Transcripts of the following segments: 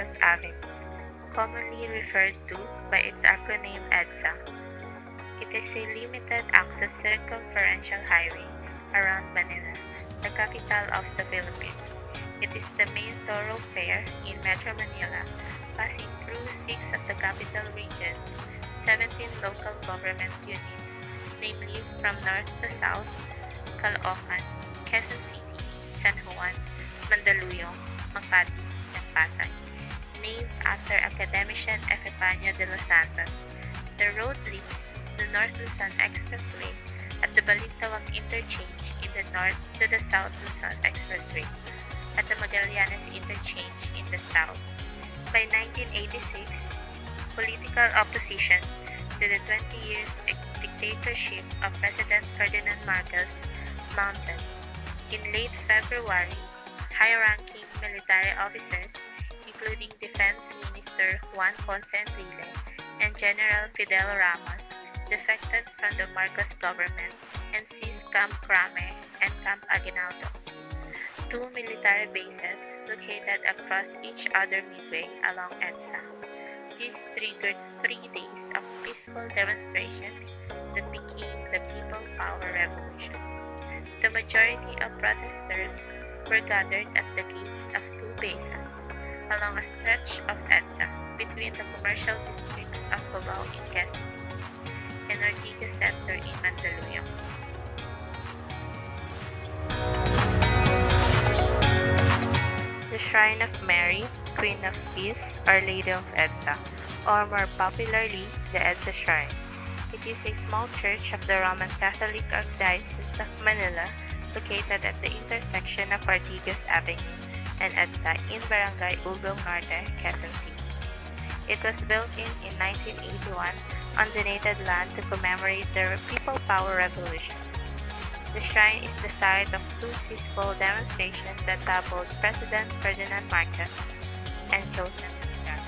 Santos Avenue, commonly referred to by its acronym EDSA. It is a limited-access circumferential highway around Manila, the capital of the Philippines. It is the main thoroughfare in Metro Manila, passing through 6 of the capital region's 17 local government units, namely from north to south, Caloocan, Quezon City, San Juan, Mandaluyong, Makati, and Pasay. Named after academician Epifanio de los Santos, the road leads the North Luzon Expressway at the Balintawak Interchange in the north to the South Luzon Expressway at the Magallanes Interchange in the south. By 1986, political opposition to the 20 years dictatorship of President Ferdinand Marcos mounted. In late February, high-ranking military officers, including Defense Minister Juan Ponce Enrile and General Fidel Ramos, defected from the Marcos government and seized Camp Crame and Camp Aguinaldo, two military bases located across each other midway along EDSA. This triggered 3 days of peaceful demonstrations that became the People Power Revolution. The majority of protesters were gathered at the gates of two bases along a stretch of EDSA between the commercial districts of Cubao in Quezon City and Ortigas Center in Mandaluyong. The Shrine of Mary, Queen of Peace, Our Lady of EDSA, or more popularly, the EDSA Shrine. It is a small church of the Roman Catholic Archdiocese of Manila, located at the intersection of Ortigas Avenue and EDSA in Barangay Ugong Norte, Quezon City. It was built in 1981 on donated land to commemorate the People Power Revolution. The shrine is the site of two peaceful demonstrations that toppled President Ferdinand Marcos and Joseph Estrada.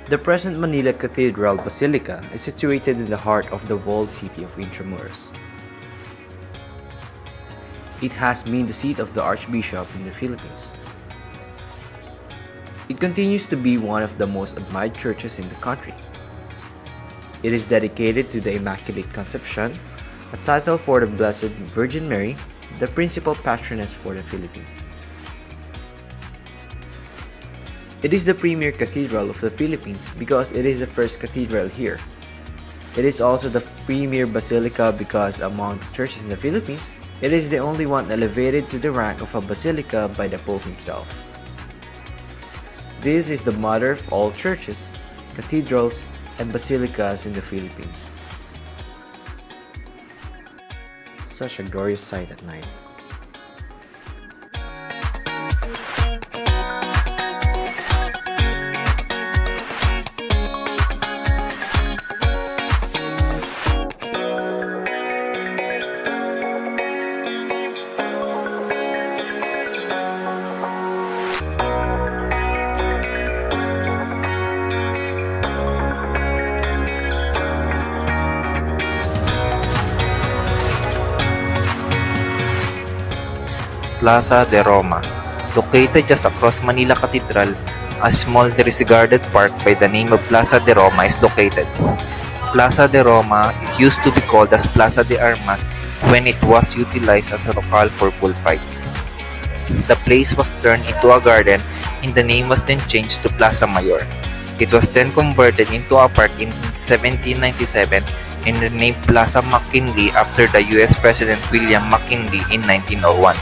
The present Manila Cathedral Basilica is situated in the heart of the walled city of Intramuros. It has been the seat of the Archbishop in the Philippines. It continues to be one of the most admired churches in the country. It is dedicated to the Immaculate Conception, a title for the Blessed Virgin Mary, the principal patroness for the Philippines. It is the premier cathedral of the Philippines because it is the first cathedral here. It is also the premier basilica because among the churches in the Philippines, it is the only one elevated to the rank of a basilica by the Pope himself. This is the mother of all churches, cathedrals, and basilicas in the Philippines. Such a glorious sight at night. Plaza de Roma. Located just across Manila Cathedral, a small disregarded park by the name of Plaza de Roma is located. Plaza de Roma used to be called as Plaza de Armas when it was utilized as a locale for bullfights. The place was turned into a garden and the name was then changed to Plaza Mayor. It was then converted into a park in 1797 and renamed Plaza McKinley after the US President William McKinley in 1901.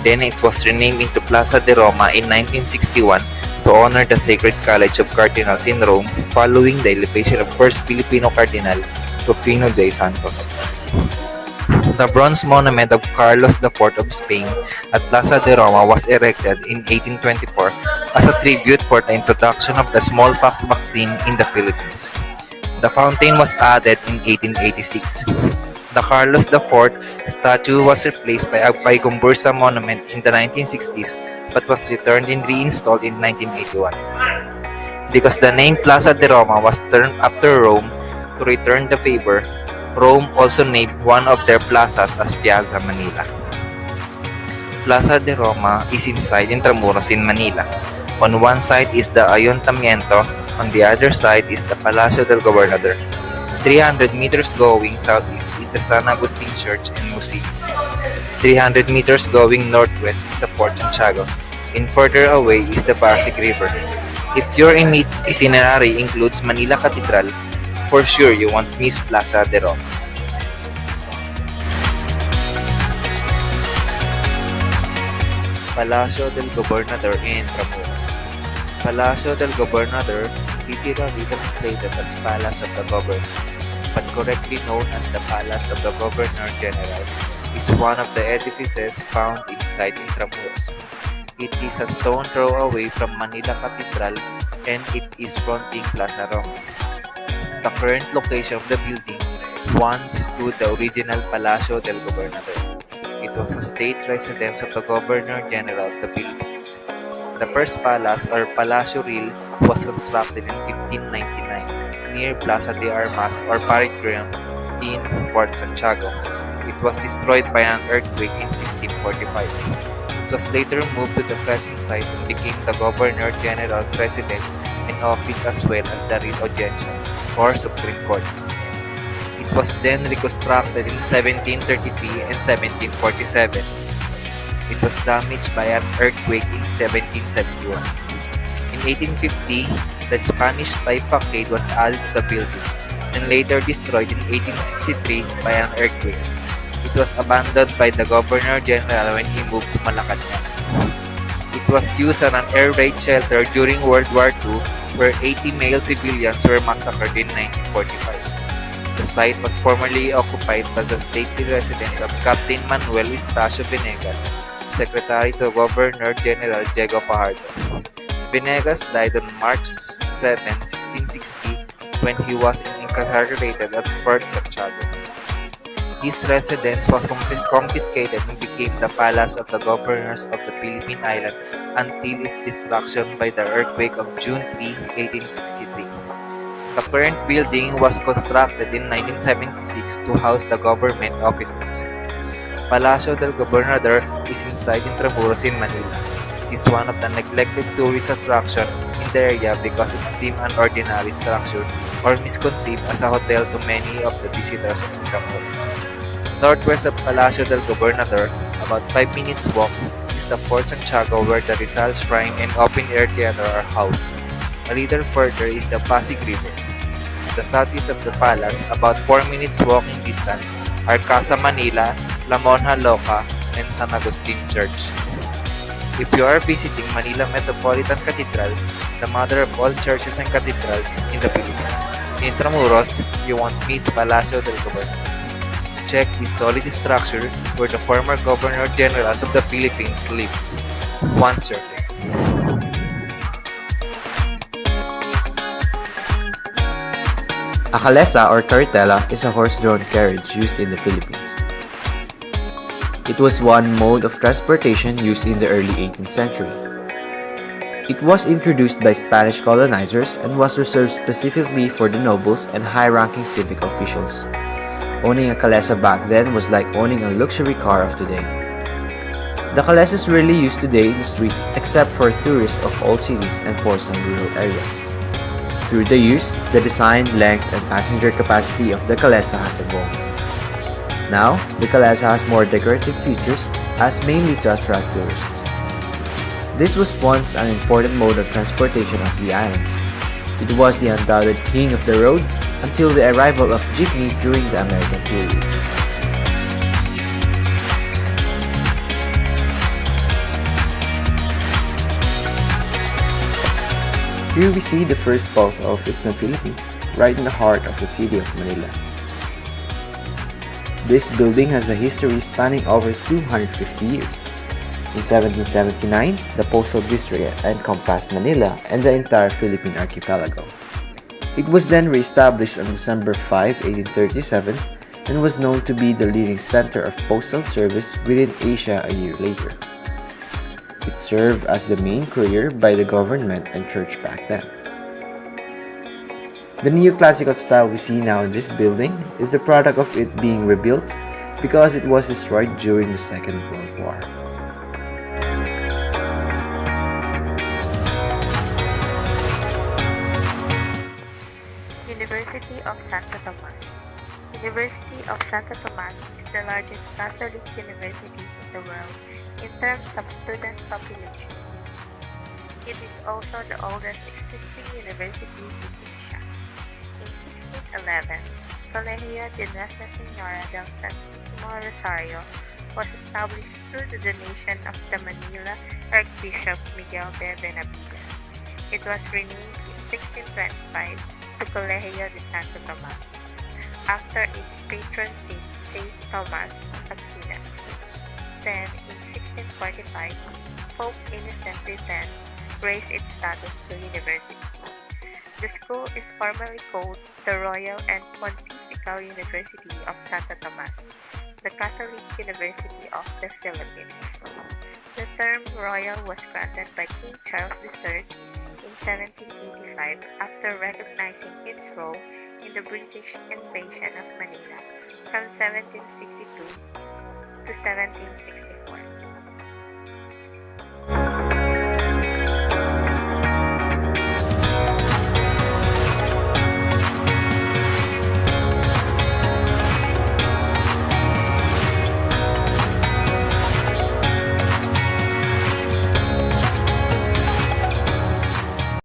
Then it was renamed into Plaza de Roma in 1961 to honor the Sacred College of Cardinals in Rome following the elevation of first Filipino Cardinal, Rufino J. Santos. The bronze monument of Carlos IV of Spain at Plaza de Roma was erected in 1824 as a tribute for the introduction of the smallpox vaccine in the Philippines. The fountain was added in 1886. The Carlos IV statue was replaced by a Gomburza monument in the 1960s but was returned and reinstalled in 1981. Because the name Plaza de Roma was turned after Rome to return the favor, Rome also named one of their plazas as Piazza Manila. Plaza de Roma is inside Intramuros in Manila. On one side is the Ayuntamiento, on the other side is the Palacio del Gobernador. 300 meters going southeast is the San Agustin Church and Museum. 300 meters going northwest is the Fort Santiago, and further away is the Pasig River. If your itinerary includes Manila Cathedral, for sure you won't miss Plaza de Roma. Palacio del Gobernador in Intramuros. Palacio del Gobernador, literally translated as Palace of the Governor, but correctly known as the Palace of the Governor General, is one of the edifices found inside Intramuros. It is a stone throw away from Manila Cathedral and it is fronting Plaza Roma. The current location of the building once stood the original Palacio del Gobernador. It was a state residence of the Governor General of the Philippines. The first palace or Palacio Real was constructed in 1599 near Plaza de Armas or Parade Ground in Fort Santiago. It was destroyed by an earthquake in 1645. It was later moved to the present site and became the Governor General's residence and office as well as the Real Audiencia or Supreme Court. It was then reconstructed in 1733 and 1747. It was damaged by an earthquake in 1771. In 1850, the Spanish type facade was added to the building and later destroyed in 1863 by an earthquake. It was abandoned by the Governor General when he moved to Malacanang. It was used as an air raid shelter during World War II, where 80 male civilians were massacred in 1945. The site was formerly occupied by the stately residence of Captain Manuel Estacio Venegas, secretary to Governor General Diego Fajardo. Venegas died on March 7, 1660, when he was incarcerated at Fort Santiago. His residence was confiscated and became the Palace of the Governors of the Philippine Island until its destruction by the earthquake of June 3, 1863. The current building was constructed in 1976 to house the government offices. Palacio del Gobernador is inside Intramuros in Manila. It is one of the neglected tourist attractions in the area because it seems an ordinary structure or misconceived as a hotel to many of the visitors of Intramuros. Northwest of Palacio del Gobernador, about 5 minutes walk, is the Fort Santiago where the Rizal Shrine and open-air theater are housed. A little further is the Pasig River. At the southeast of the palace, about 4 minutes walking distance, are Casa Manila, La Monja Loca, and San Agustin Church. If you are visiting Manila Metropolitan Cathedral, the mother of all churches and cathedrals in the Philippines, in Intramuros, you won't miss Palacio del Gobernador. Check this solid structure where the former Governor Generals of the Philippines lived. Once you're there. A calesa or carretela is a horse-drawn carriage used in the Philippines. It was one mode of transportation used in the early 18th century. It was introduced by Spanish colonizers and was reserved specifically for the nobles and high-ranking civic officials. Owning a calesa back then was like owning a luxury car of today. The calesa is rarely used today in the streets except for tourists of old cities and for some rural areas. Through the years, the design, length, and passenger capacity of the calesa has evolved. Now, the calesa has more decorative features as mainly to attract tourists. This was once an important mode of transportation of the islands. It was the undoubted king of the road until the arrival of jeepney during the American period. Here we see the first post office in the Philippines, right in the heart of the city of Manila. This building has a history spanning over 250 years. In 1779, the postal district encompassed Manila and the entire Philippine archipelago. It was then re-established on December 5, 1837, and was known to be the leading center of postal service within Asia a year later. It served as the main courier by the government and church back then. The neoclassical style we see now in this building is the product of it being rebuilt because it was destroyed during the Second World War. University of Santo Tomas. University of Santo Tomas is the largest Catholic university in the world in terms of student population. It is also the oldest existing university in Asia. In 1611, Colegio de Nuestra Señora del Santísimo Rosario was established through the donation of the Manila Archbishop Miguel de Benavides. It was renamed in 1625 to Colegio de Santo Tomas, after its patron saint, Saint Thomas Aquinas. Then, in 1645, Pope Innocent X raised its status to university. The school is formally called the Royal and Pontifical University of Santo Tomas, the Catholic University of the Philippines. The term royal was granted by King Charles III in 1785 after recognizing its role in the British invasion of Manila from 1762 to 1764.